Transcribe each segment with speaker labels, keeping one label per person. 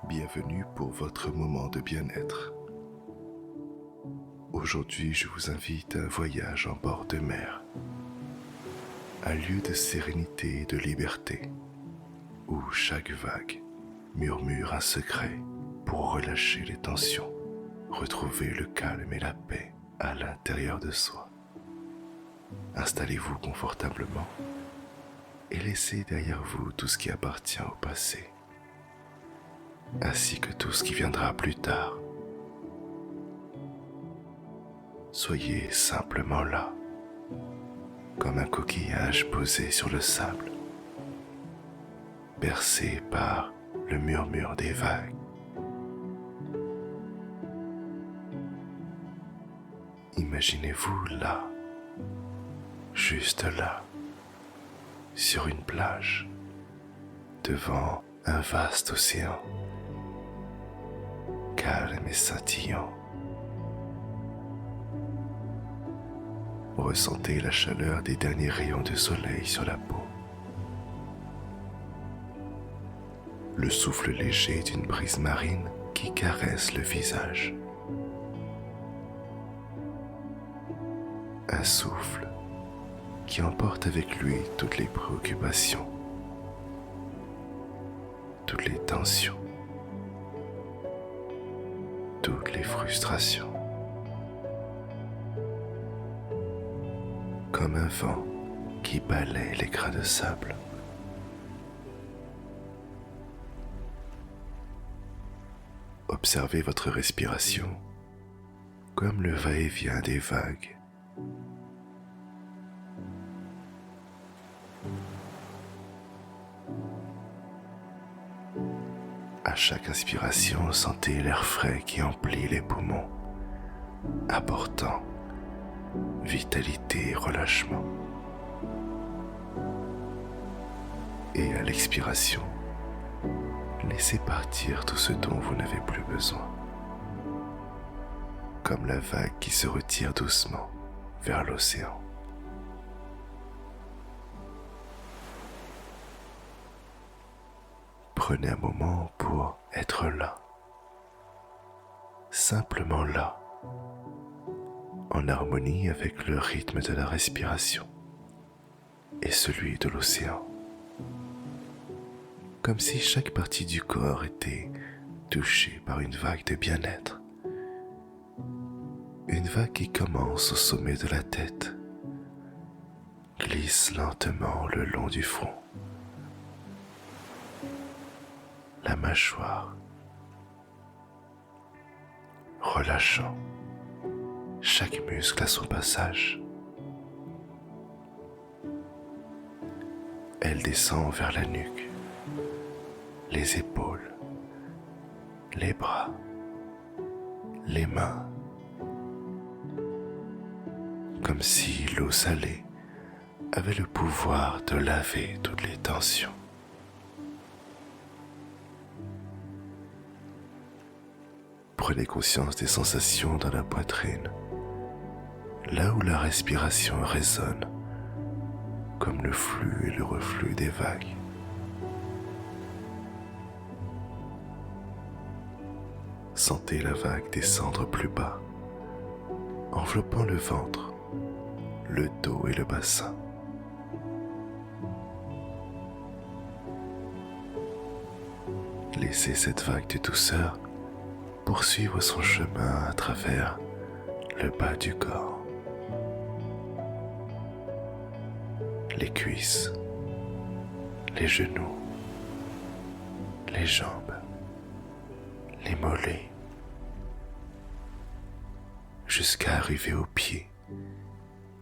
Speaker 1: Bienvenue pour votre moment de bien-être. Aujourd'hui, je vous invite à un voyage en bord de mer, un lieu de sérénité et de liberté, où chaque vague murmure un secret pour relâcher les tensions, retrouver le calme et la paix à l'intérieur de soi. Installez-vous confortablement et laissez derrière vous tout ce qui appartient au passé, ainsi que tout ce qui viendra plus tard. Soyez simplement là, comme un coquillage posé sur le sable, bercé par le murmure des vagues. Imaginez-vous là, juste là, sur une plage, devant un vaste océan, calme et scintillant. Ressentez la chaleur des derniers rayons de soleil sur la peau, le souffle léger d'une brise marine qui caresse le visage. Un souffle qui emporte avec lui toutes les préoccupations, toutes les tensions, toutes les frustrations. Comme un vent qui balaie les grains de sable. Observez votre respiration comme le va-et-vient des vagues. À chaque inspiration, sentez l'air frais qui emplit les poumons, apportant vitalité et relâchement. Et à l'expiration, laissez partir tout ce dont vous n'avez plus besoin, comme la vague qui se retire doucement vers l'océan. Prenez un moment pour être là, simplement là, en harmonie avec le rythme de la respiration et celui de l'océan, comme si chaque partie du corps était touchée par une vague de bien-être, une vague qui commence au sommet de la tête, glisse lentement le long du front, la mâchoire, relâchant chaque muscle à son passage. Elle descend vers la nuque, les épaules, les bras, les mains, comme si l'eau salée avait le pouvoir de laver toutes les tensions. Prenez conscience des sensations dans la poitrine, là où la respiration résonne, comme le flux et le reflux des vagues. Sentez la vague descendre plus bas, enveloppant le ventre, le dos et le bassin. Laissez cette vague de douceur poursuivre son chemin à travers le bas du corps, les cuisses, les genoux, les jambes, les mollets, jusqu'à arriver aux pieds,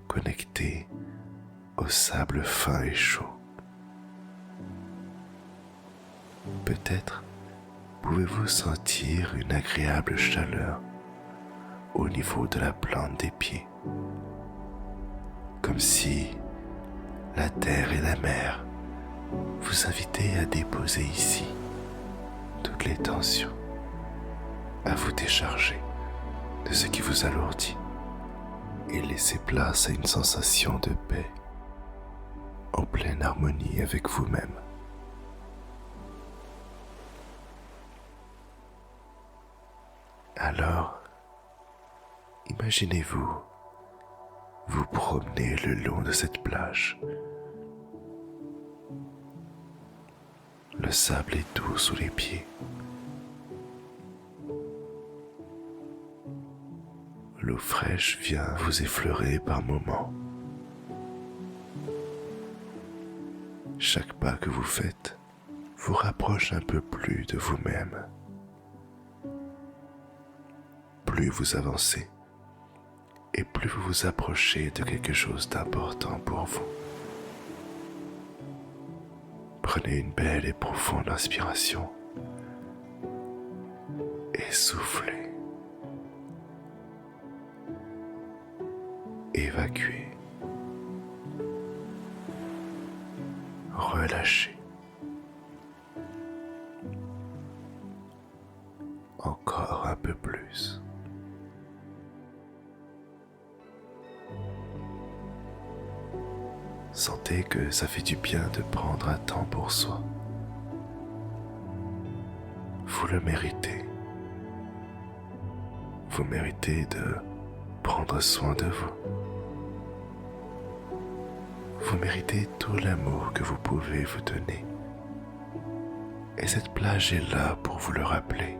Speaker 1: connectés au sable fin et chaud. Peut-être pouvez-vous sentir une agréable chaleur au niveau de la plante des pieds, comme si la terre et la mer vous invitaient à déposer ici toutes les tensions, à vous décharger de ce qui vous alourdit et laisser place à une sensation de paix en pleine harmonie avec vous-même. Alors, imaginez-vous vous promener le long de cette plage. Le sable est doux sous les pieds. L'eau fraîche vient vous effleurer par moments. Chaque pas que vous faites vous rapproche un peu plus de vous-même. Plus vous avancez, et plus vous vous approchez de quelque chose d'important pour vous. Prenez une belle et profonde inspiration et soufflez. Évacuez. Relâchez. Encore un peu plus. Sentez que ça fait du bien de prendre un temps pour soi. Vous le méritez. Vous méritez de prendre soin de vous. Vous méritez tout l'amour que vous pouvez vous donner. Et cette plage est là pour vous le rappeler.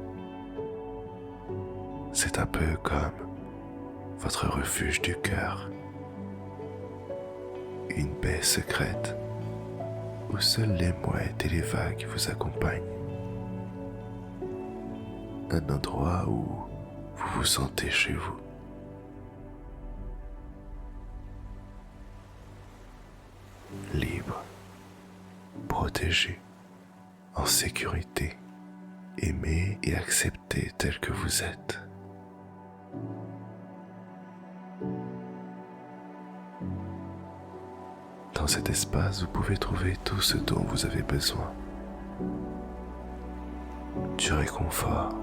Speaker 1: C'est un peu comme votre refuge du cœur. Une baie secrète où seules les mouettes et les vagues vous accompagnent. Un endroit où vous vous sentez chez vous. Libre, protégé, en sécurité, aimé et accepté tel que vous êtes. Dans cet espace, vous pouvez trouver tout ce dont vous avez besoin. Du réconfort,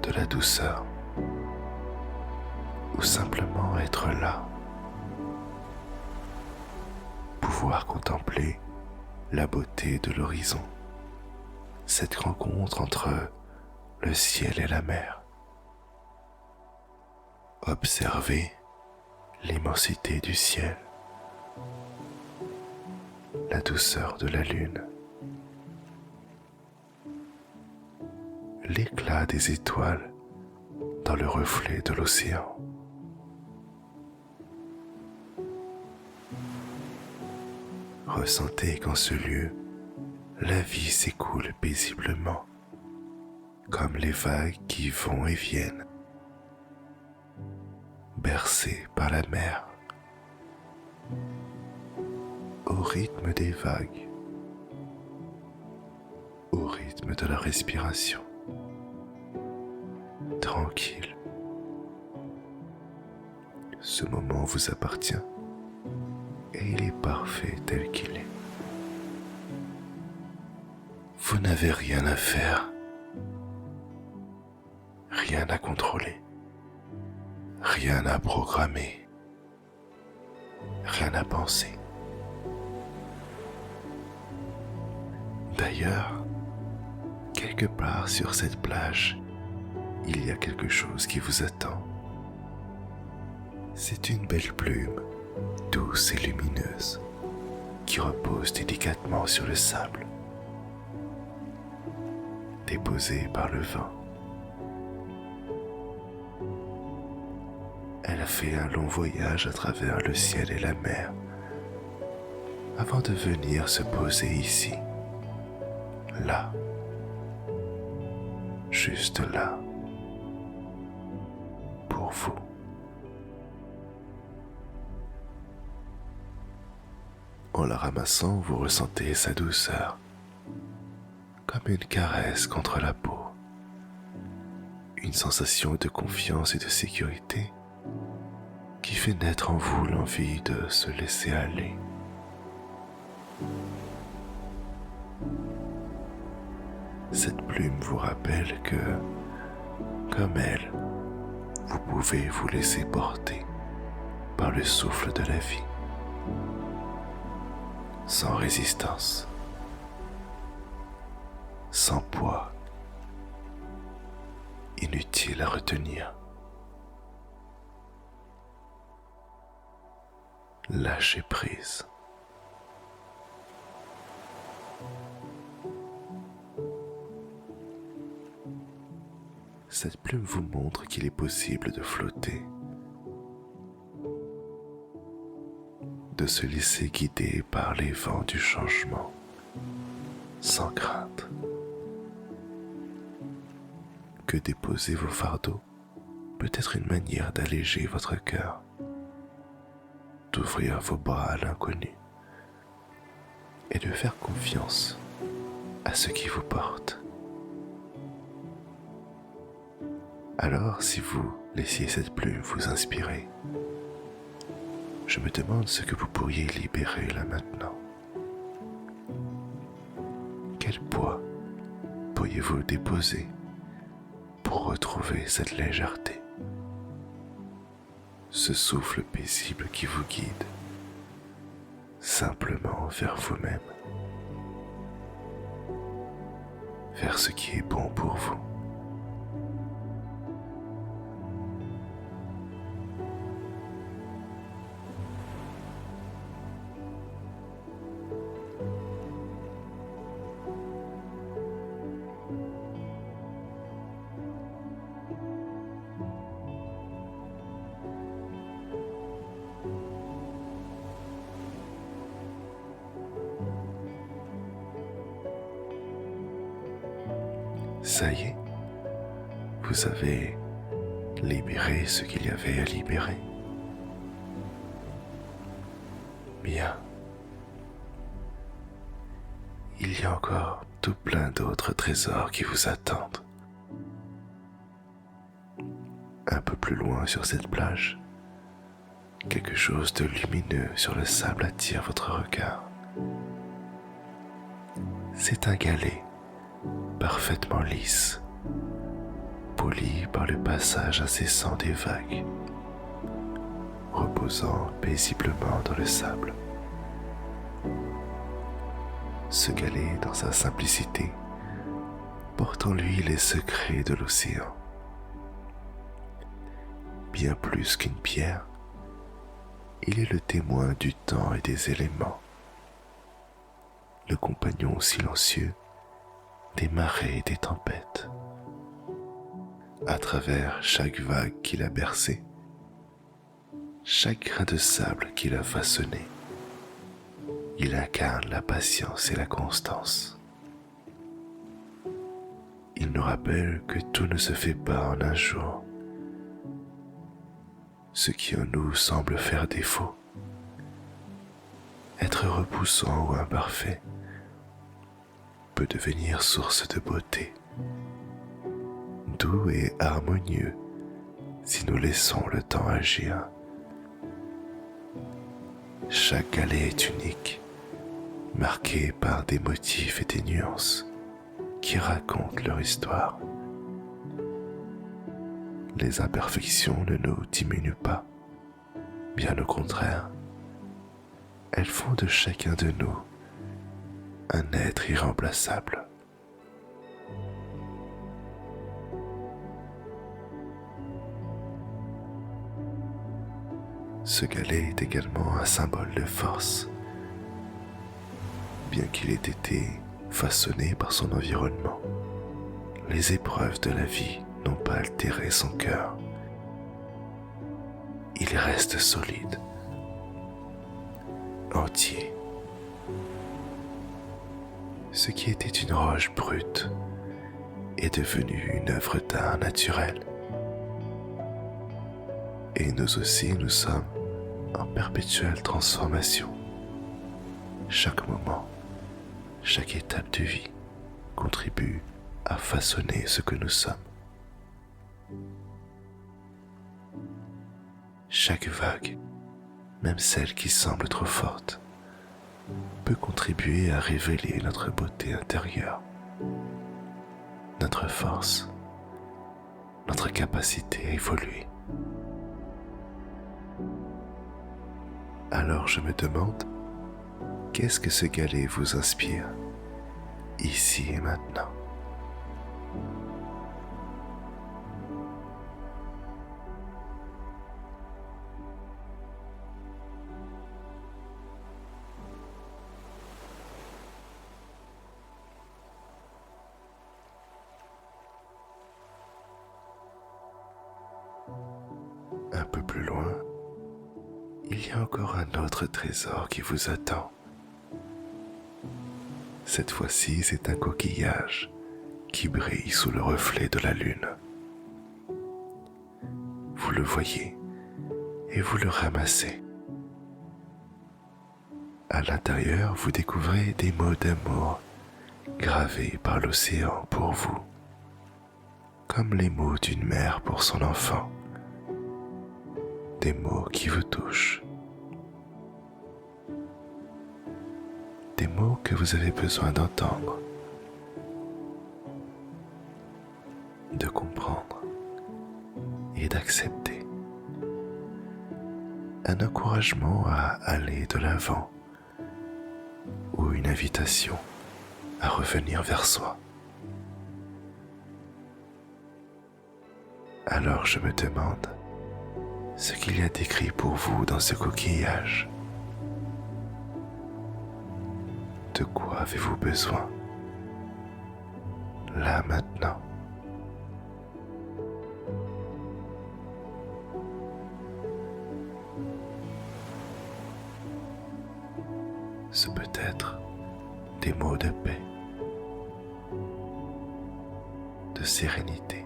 Speaker 1: de la douceur, ou simplement être là. Pouvoir contempler la beauté de l'horizon, cette rencontre entre le ciel et la mer. Observer l'immensité du ciel, la douceur de la lune, l'éclat des étoiles dans le reflet de l'océan. Ressentez qu'en ce lieu, la vie s'écoule paisiblement, comme les vagues qui vont et viennent, bercées par la mer, au rythme des vagues, au rythme de la respiration, tranquille. Ce moment vous appartient et il est parfait tel qu'il est. Vous n'avez rien à faire, rien à contrôler, rien à programmer, rien à penser. D'ailleurs, quelque part sur cette plage, il y a quelque chose qui vous attend. C'est une belle plume, douce et lumineuse, qui repose délicatement sur le sable, déposée par le vent. Elle a fait un long voyage à travers le ciel et la mer, avant de venir se poser ici, là, juste là, pour vous. En la ramassant, vous ressentez sa douceur, comme une caresse contre la peau, une sensation de confiance et de sécurité qui fait naître en vous l'envie de se laisser aller. Cette plume vous rappelle que, comme elle, vous pouvez vous laisser porter par le souffle de la vie, sans résistance, sans poids inutile à retenir. Lâchez prise. Cette plume vous montre qu'il est possible de flotter, de se laisser guider par les vents du changement, sans crainte. Que déposer vos fardeaux peut être une manière d'alléger votre cœur, d'ouvrir vos bras à l'inconnu et de faire confiance à ce qui vous porte. Alors, si vous laissiez cette plume vous inspirer, je me demande ce que vous pourriez libérer là maintenant. Quel poids pourriez-vous déposer pour retrouver cette légèreté, ce souffle paisible qui vous guide simplement vers vous-même, vers ce qui est bon pour vous. Ça y est, vous avez libéré ce qu'il y avait à libérer. Bien. Il y a encore tout plein d'autres trésors qui vous attendent. Un peu plus loin sur cette plage, quelque chose de lumineux sur le sable attire votre regard. C'est un galet parfaitement lisse, poli par le passage incessant des vagues, reposant paisiblement dans le sable. Ce galet, dans sa simplicité, porte en lui les secrets de l'océan. Bien plus qu'une pierre, il est le témoin du temps et des éléments, le compagnon silencieux des marées et des tempêtes. À travers chaque vague qu'il a bercée, chaque grain de sable qu'il a façonné, il incarne la patience et la constance. Il nous rappelle que tout ne se fait pas en un jour. Ce qui en nous semble faire défaut, être repoussant ou imparfait, peut devenir source de beauté, doux et harmonieux si nous laissons le temps agir. Chaque galet est unique, marqué par des motifs et des nuances qui racontent leur histoire. Les imperfections ne nous diminuent pas, bien au contraire, elles font de chacun de nous un être irremplaçable. Ce galet est également un symbole de force, bien qu'il ait été façonné par son environnement. Les épreuves de la vie n'ont pas altéré son cœur. Il reste solide, entier. Ce qui était une roche brute est devenu une œuvre d'art naturelle. Et nous aussi, nous sommes en perpétuelle transformation. Chaque moment, chaque étape de vie contribue à façonner ce que nous sommes. Chaque vague, même celle qui semble trop forte, peut contribuer à révéler notre beauté intérieure, notre force, notre capacité à évoluer. Alors je me demande, qu'est-ce que ce galet vous inspire, ici et maintenant? peu plus loin, il y a encore un autre trésor qui vous attend. Cette fois-ci, c'est un coquillage qui brille sous le reflet de la lune. Vous le voyez et vous le ramassez. À l'intérieur, vous découvrez des mots d'amour gravés par l'océan pour vous, comme les mots d'une mère pour son enfant, des mots qui vous touchent, des mots que vous avez besoin d'entendre, de comprendre et d'accepter. Un encouragement à aller de l'avant ou une invitation à revenir vers soi. Alors je me demande ce qu'il y a d'écrit pour vous dans ce coquillage. De quoi avez-vous besoin, là maintenant? Ce peut être des mots de paix, de sérénité,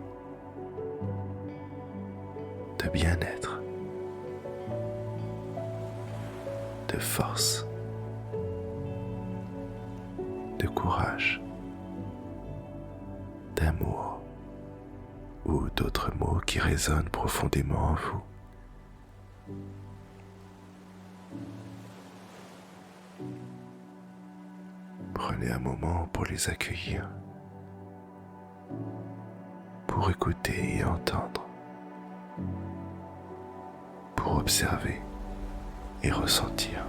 Speaker 1: de bien-être, de force, de courage, d'amour ou d'autres mots qui résonnent profondément en vous. Prenez un moment pour les accueillir, pour écouter et entendre, pour observer et ressentir.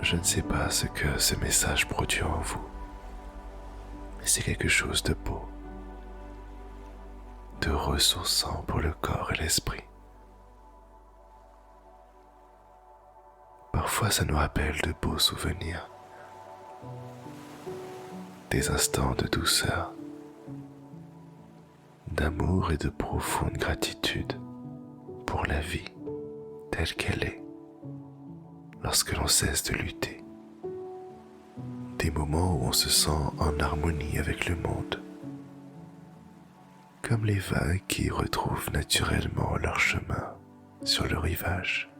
Speaker 1: Je ne sais pas ce que ce message produit en vous, mais c'est quelque chose de beau, de ressourçant pour le corps et l'esprit. Parfois, ça nous rappelle de beaux souvenirs, des instants de douceur, d'amour et de profonde gratitude pour la vie telle qu'elle est, lorsque l'on cesse de lutter. Des moments où on se sent en harmonie avec le monde, comme les vagues qui retrouvent naturellement leur chemin sur le rivage.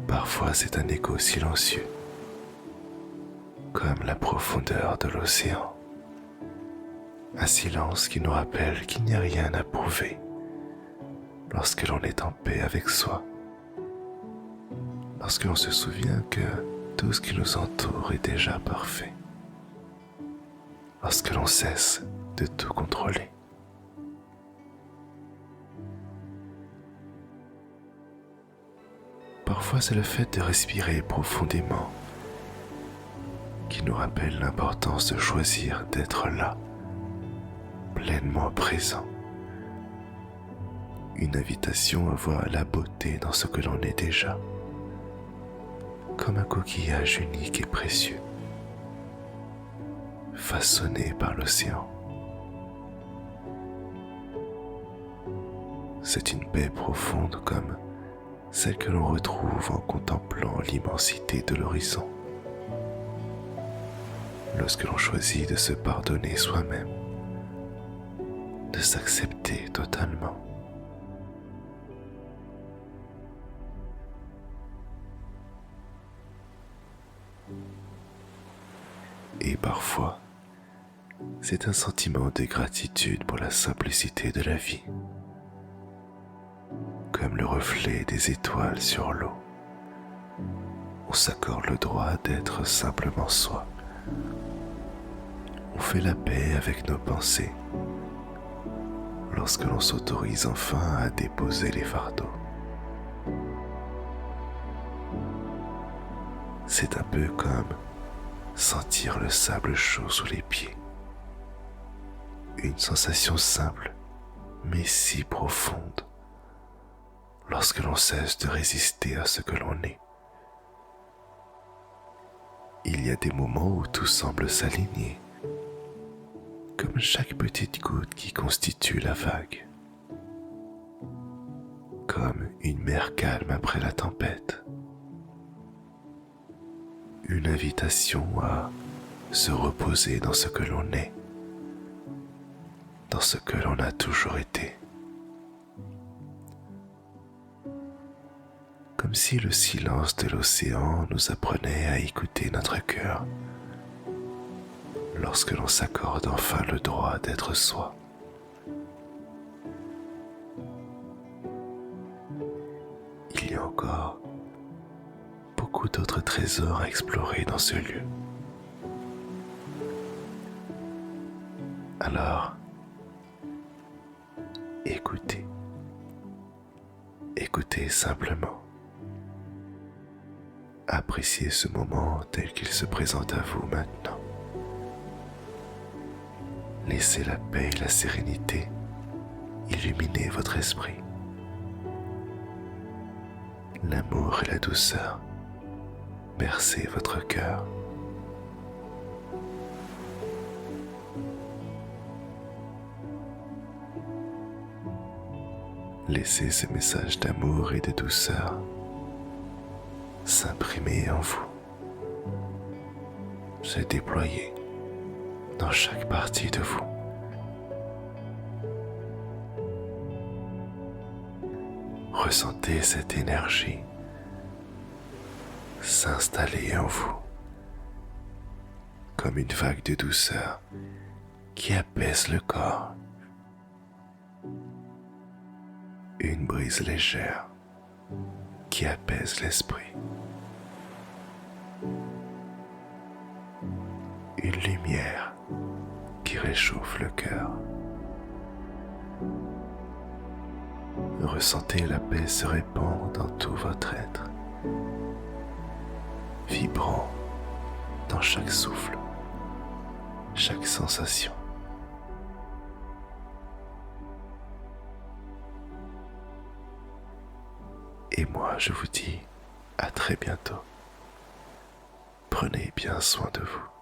Speaker 1: Parfois c'est un écho silencieux, comme la profondeur de l'océan. Un silence qui nous rappelle qu'il n'y a rien à prouver lorsque l'on est en paix avec soi, lorsque l'on se souvient que tout ce qui nous entoure est déjà parfait, lorsque l'on cesse de tout contrôler. Parfois c'est le fait de respirer profondément qui nous rappelle l'importance de choisir d'être là, pleinement présent. Une invitation à voir la beauté dans ce que l'on est déjà, comme un coquillage unique et précieux, façonné par l'océan. C'est une paix profonde comme celle que l'on retrouve en contemplant l'immensité de l'horizon. Lorsque l'on choisit de se pardonner soi-même, de s'accepter totalement. Et parfois, c'est un sentiment de gratitude pour la simplicité de la vie, comme le reflet des étoiles sur l'eau. On s'accorde le droit d'être simplement soi. On fait la paix avec nos pensées lorsque l'on s'autorise enfin à déposer les fardeaux. C'est un peu comme sentir le sable chaud sous les pieds. Une sensation simple, mais si profonde, lorsque l'on cesse de résister à ce que l'on est. Il y a des moments où tout semble s'aligner, comme chaque petite goutte qui constitue la vague, comme une mer calme après la tempête, une invitation à se reposer dans ce que l'on est, dans ce que l'on a toujours été. Comme si le silence de l'océan nous apprenait à écouter notre cœur lorsque l'on s'accorde enfin le droit d'être soi. Il y a encore beaucoup d'autres trésors à explorer dans ce lieu. Alors, écoutez. Écoutez simplement. Appréciez ce moment tel qu'il se présente à vous maintenant. Laissez la paix et la sérénité illuminer votre esprit. L'amour et la douceur bercer votre cœur. Laissez ce message d'amour et de douceur s'imprimer en vous, se déployer dans chaque partie de vous. Ressentez cette énergie s'installer en vous comme une vague de douceur qui apaise le corps. Une brise légère qui apaise l'esprit. Une lumière qui réchauffe le cœur. Ressentez la paix se répandre dans tout votre être, vibrant dans chaque souffle, chaque sensation. Et moi, je vous dis à très bientôt. Prenez bien soin de vous.